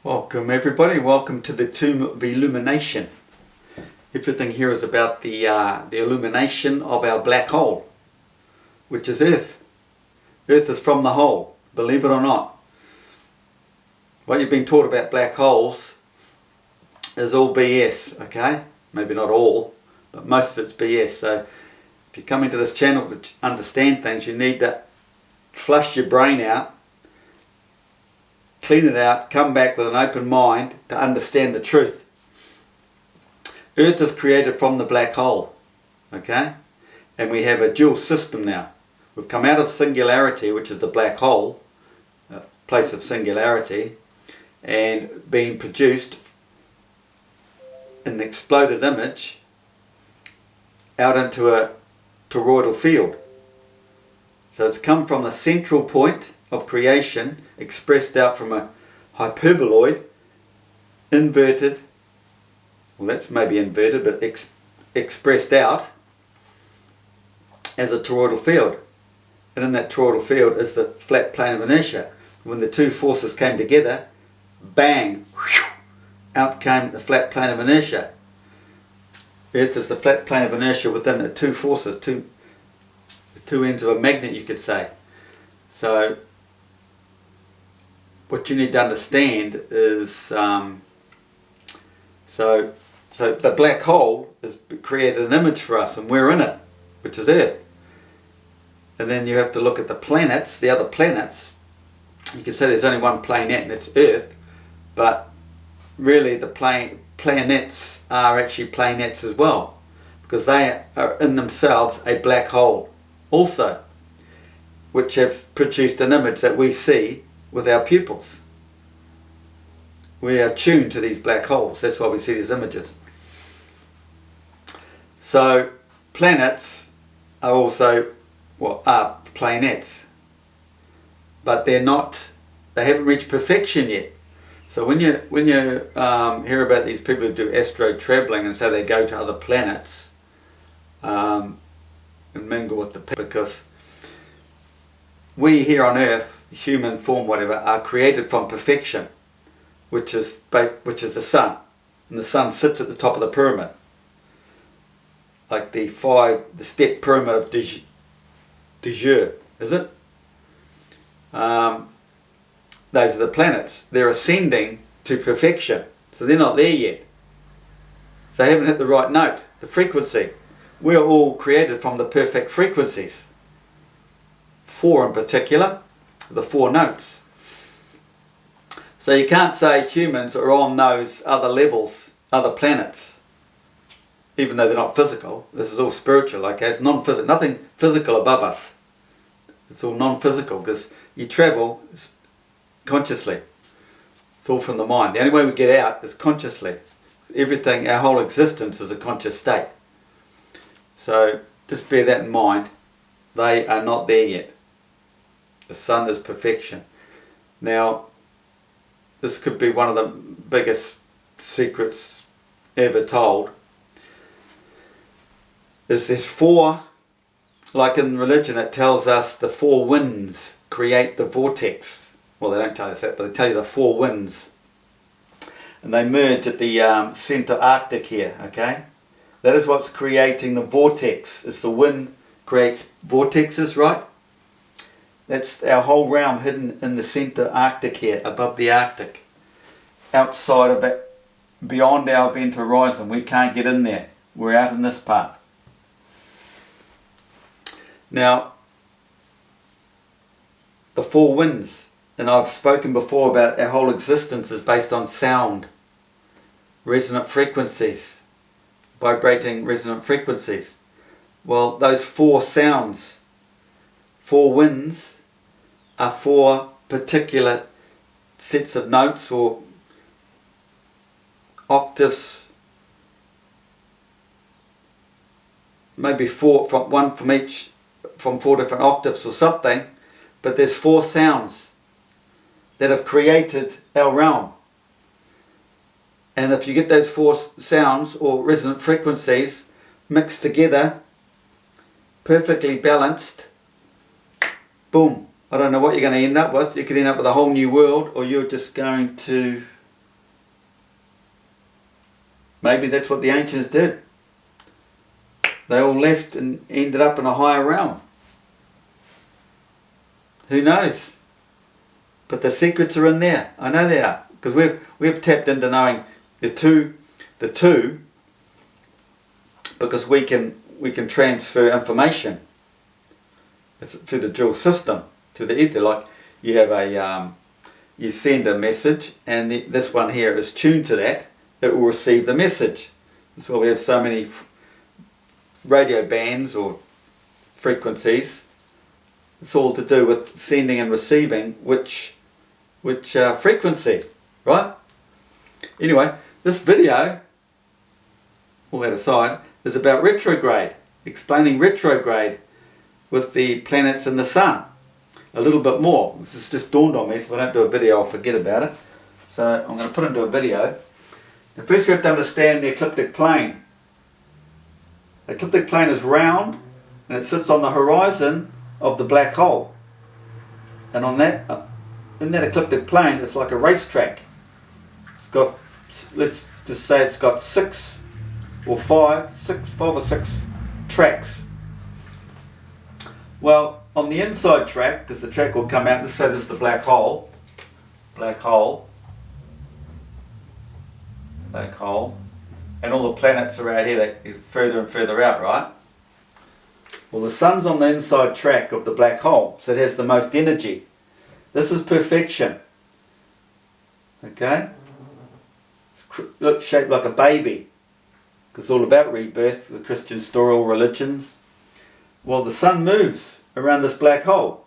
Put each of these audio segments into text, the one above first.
Welcome everybody, welcome to the Tomb of Illumination. Everything here is about the illumination of our black hole, which is Earth. Earth is from the hole, believe it or not. What you've been taught about black holes is all BS, okay? Maybe not all, but most of it's BS. So if you're coming to this channel to understand things, you need to flush your brain out, clean it out, come back with an open mind to understand the truth. Earth is created from the black hole, okay? And we have a dual system now. We've come out of singularity, which is the black hole, a place of singularity, and being produced in an exploded image out into a toroidal field. So it's come from the central point of creation, expressed out from a hyperboloid, inverted, well that's maybe inverted, but expressed out as a toroidal field. And in that toroidal field is the flat plane of inertia. When the two forces came together, bang, whew, out came the flat plane of inertia. Earth is the flat plane of inertia within the two forces, two ends of a magnet, you could say. So what you need to understand is so the black hole has created an image for us and we're in it, which is Earth. And then you have to look at the planets, the other planets. You can say there's only one planet and it's Earth, but really the planets are actually planets as well, because they are in themselves a black hole also, which have produced an image that we see with our pupils. We are tuned to these black holes, that's why we see these images. So planets are also, well, are planets, but they haven't reached perfection yet. So when you hear about these people who do astro traveling and say they go to other planets and mingle with the people, because we here on Earth, human form, whatever, are created from perfection, which is the sun, and the sun sits at the top of the pyramid, like the step pyramid of de Jour, is it? Those are the planets. They're ascending to perfection, so they're not there yet. They haven't hit the right note, the frequency. We are all created from the perfect frequencies. 4 in particular, the 4 notes. So you can't say humans are on those other levels, other planets, even though they're not physical. This is all spiritual, okay? It's non-physical, nothing physical above us. It's all non-physical, because you travel consciously. It's all from the mind. The only way we get out is consciously. Everything, our whole existence is a conscious state. So just bear that in mind. They are not there yet. The sun is perfection. Now, this could be one of the biggest secrets ever told. There's 4, like in religion it tells us the 4 winds create the vortex. Well, they don't tell us that, but they tell you the 4 winds. And they merge at the center Arctic here, okay? That is what's creating the vortex. It's the wind creates vortexes, right? That's our whole realm hidden in the center Arctic here, above the Arctic. Outside of it, beyond our event horizon, we can't get in there. We're out in this part. Now, the 4 winds, and I've spoken before about our whole existence is based on sound, resonant frequencies, vibrating resonant frequencies. Well, those 4 sounds, 4 winds, are 4 particular sets of notes or octaves, maybe 4 from one from each, from 4 different octaves or something, but there's 4 sounds that have created our realm. And if you get those 4 sounds or resonant frequencies mixed together, perfectly balanced, boom, I don't know what you're going to end up with. You could end up with a whole new world, or you're just going to Maybe that's what the ancients did. They all left and ended up in a higher realm. Who knows? But the secrets are in there. I know they are, because we've tapped into knowing the two, because we can transfer information through the dual system to the ether. Like you have you send a message, and this one here is tuned to that. It will receive the message. That's why we have so many radio bands or frequencies. It's all to do with sending and receiving which frequency, right? Anyway, this video, all that aside, is about retrograde, explaining retrograde with the planets and the sun a little bit more. This has just dawned on me, so if I don't do a video I'll forget about it. So I'm going to put it into a video. Now first we have to understand the ecliptic plane. The ecliptic plane is round and it sits on the horizon of the black hole. And on that, in that ecliptic plane, it's like a racetrack. It's got, let's just say it's got five or six tracks. Well, on the inside track, because the track will come out, let's say this is the black hole, and all the planets are out here, they're further and further out, right? Well, the sun's on the inside track of the black hole, so it has the most energy. This is perfection. Okay? It's shaped like a baby. It's all about rebirth, the Christian story, all religions. Well, the sun moves around this black hole.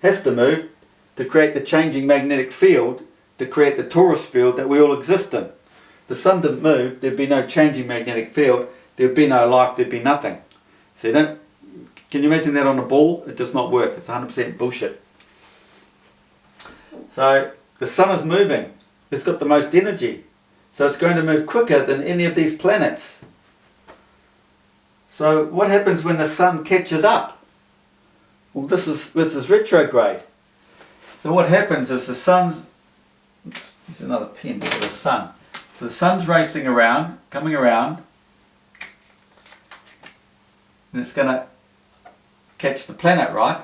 Has to move to create the changing magnetic field, to create the torus field that we all exist in. If the sun didn't move, there'd be no changing magnetic field, there'd be no life, there'd be nothing. So can you imagine that on a ball? It does not work. It's 100% bullshit. So the sun is moving. It's got the most energy. So it's going to move quicker than any of these planets. So what happens when the sun catches up? Well, this is retrograde. So what happens is the sun's, use another pen for the sun. So the sun's racing around, coming around, and it's going to catch the planet, right?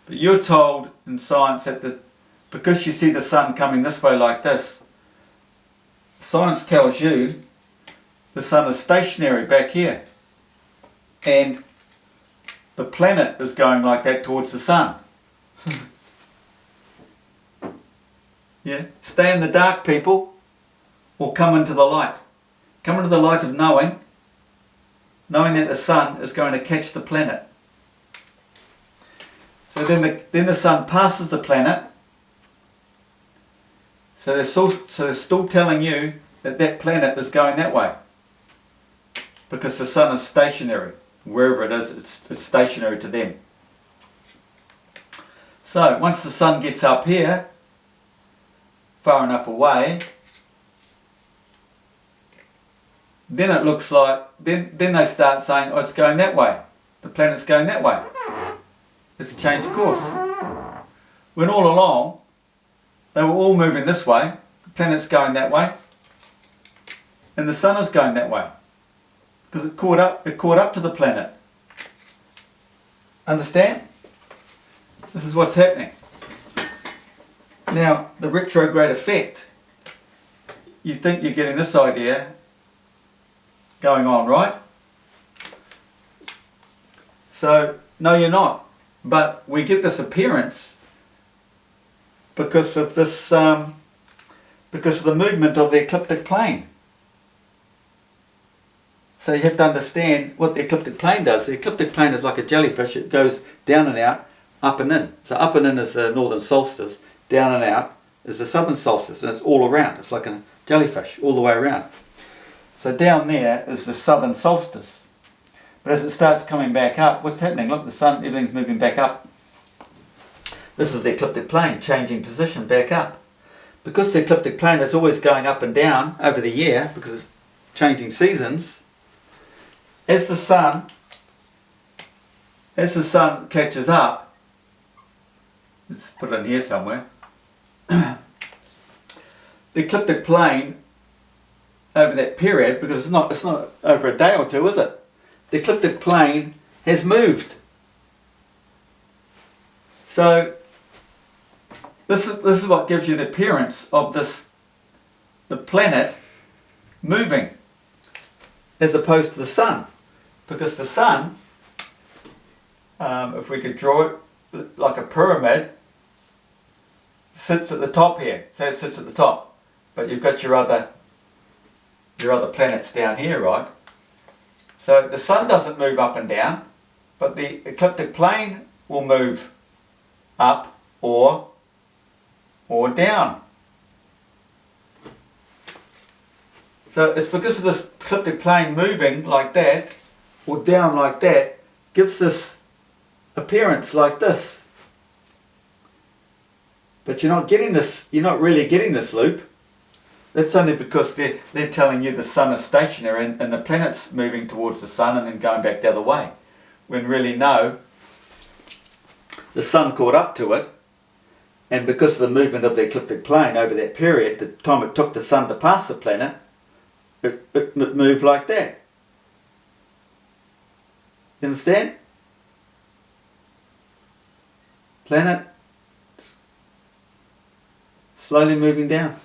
But you're told in science that because you see the sun coming this way like this, science tells you the sun is stationary back here, and the planet is going like that towards the sun. Yeah, stay in the dark, people, or come into the light. Come into the light of knowing that the sun is going to catch the planet. So then the sun passes the planet. So they're still telling you that planet is going that way, because the sun is stationary. Wherever it is, it's stationary to them. So once the sun gets up here, far enough away, then it looks like, then they start saying, oh, it's going that way. The planet's going that way. It's changed course. When all along, they were all moving this way, the planet's going that way, and the sun is going that way, because it caught up to the planet. Understand? This is what's happening. Now, the retrograde effect, you think you're getting this idea going on, right? So, no, you're not. But we get this appearance because of this, because of the movement of the ecliptic plane. So you have to understand what the ecliptic plane does. The ecliptic plane is like a jellyfish. It goes down and out, up and in. So up and in is the northern solstice, down and out is the southern solstice, and it's all around. It's like a jellyfish all the way around. So down there is the southern solstice. But as it starts coming back up, what's happening? Look, the sun, everything's moving back up. This is the ecliptic plane changing position back up. Because the ecliptic plane is always going up and down over the year, because it's changing seasons, as the sun catches up, let's put it in here somewhere, the ecliptic plane over that period, because it's not over a day or two, is it? The ecliptic plane has moved. So this is what gives you the appearance of the planet moving, as opposed to the sun, because the sun, if we could draw it like a pyramid, sits at the top here. Say it sits at the top, but you've got your other planets down here, right? So the sun doesn't move up and down, but the ecliptic plane will move up or down. So it's because of this ecliptic plane moving like that or down like that gives this appearance like this. But you're not getting this, you're not really getting this loop. That's only because they're telling you the sun is stationary and the planet's moving towards the sun and then going back the other way. When really no, the sun caught up to it, and because of the movement of the ecliptic plane over that period, the time it took the sun to pass the planet, it moved like that. You understand? Planet slowly moving down.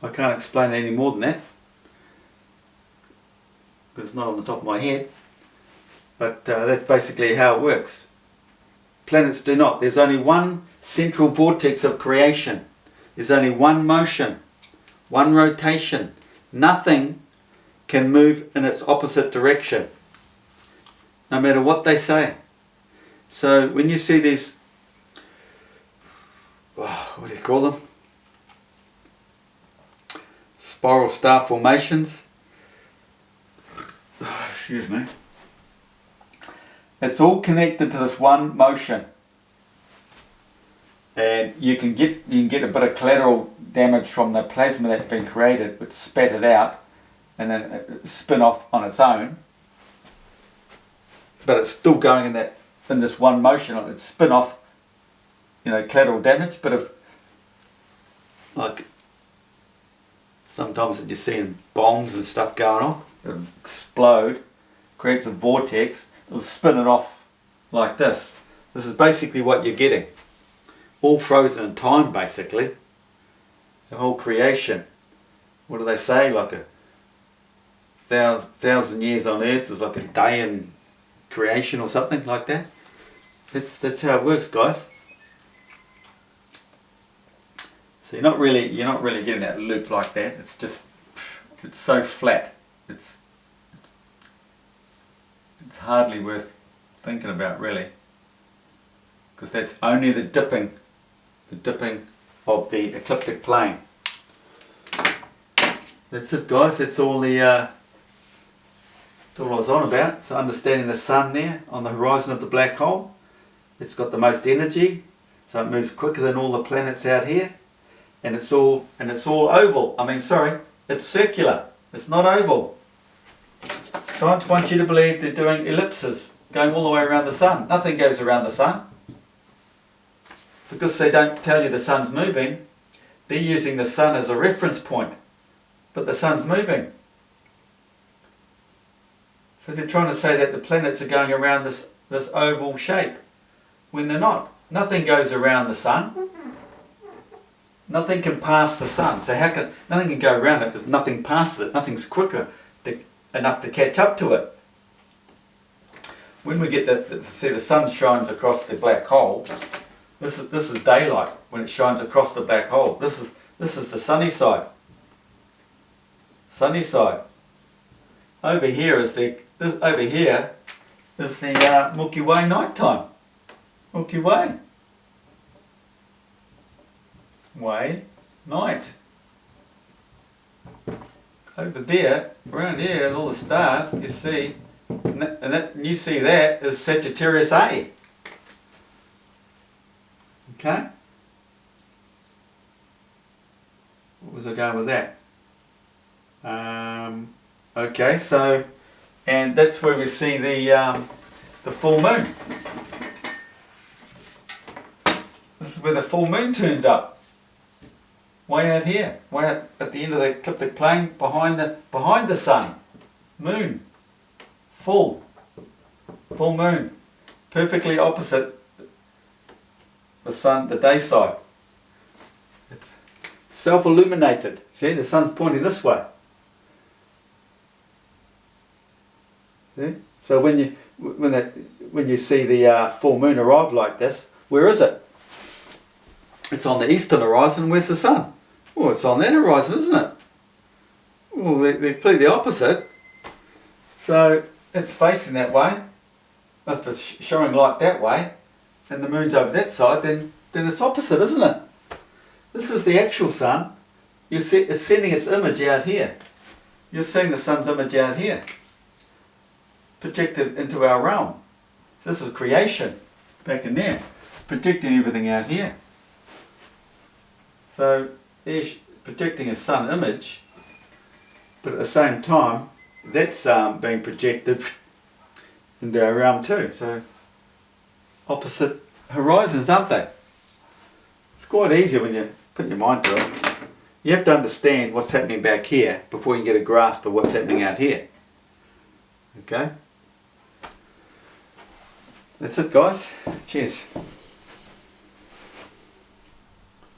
I can't explain it any more than that, because it's not on the top of my head, but that's basically how it works. Planets do not. There's only one central vortex of creation. There's only one motion, one rotation. Nothing can move in its opposite direction, no matter what they say. So when you see these, what do you call them? Spiral star formations. Excuse me. It's all connected to this one motion, and you can get a bit of collateral damage from the plasma that's been created, but spat it out, and then it spin off on its own. But it's still going in this one motion. It's spin off, collateral damage. But if, like, sometimes that you see in bombs and stuff going off, it'll explode, creates a vortex, it'll spin it off like this. This is basically what you're getting. All frozen in time, basically. The whole creation. What do they say? Like a 1,000 years on Earth is like a day in creation or something like that. That's how it works, guys. So you're not really getting that loop like that. It's so flat. It's hardly worth thinking about, really, because that's only the dipping of the ecliptic plane. That's it, guys. That's all I was on about. So understanding the sun there on the horizon of the black hole. It's got the most energy, so it moves quicker than all the planets out here. And it's all oval. It's circular. It's not oval. Science wants you to believe they're doing ellipses, going all the way around the sun. Nothing goes around the sun. Because they don't tell you the sun's moving, they're using the sun as a reference point. But the sun's moving. So they're trying to say that the planets are going around this oval shape, when they're not. Nothing goes around the sun. Nothing can pass the sun. So nothing can go around it, because nothing passes it. Nothing's quicker enough to catch up to it. When we get see the sun shines across the black hole, this is daylight when it shines across the black hole. This is the sunny side. Sunny side. Over here is the Milky Way nighttime. Milky Way. Way night. Over there, around here, all the stars you see, and you see that is Sagittarius A. Okay. What was I going with that? Okay, so, and that's where we see the full moon. This is where the full moon turns up. way out here, way out at the end of the ecliptic plane, behind the sun, moon, full moon, perfectly opposite the sun, the day side. It's self-illuminated. See, the sun's pointing this way. See? So when you see the full moon arrive like this, where is it? It's on the eastern horizon. Where's the sun? Well, it's on that horizon, isn't it? Well, they're completely opposite. So it's facing that way. If it's showing light that way, and the moon's over that side, then it's opposite, isn't it? This is the actual sun. It's sending its image out here. You're seeing the sun's image out here, projected into our realm. So this is creation, back in there, projecting everything out here. So there's projecting a sun image, but at the same time, that's being projected into our realm too. So opposite horizons, aren't they? It's quite easy when you put your mind to it. You have to understand what's happening back here before you get a grasp of what's happening out here. Okay? That's it, guys. Cheers.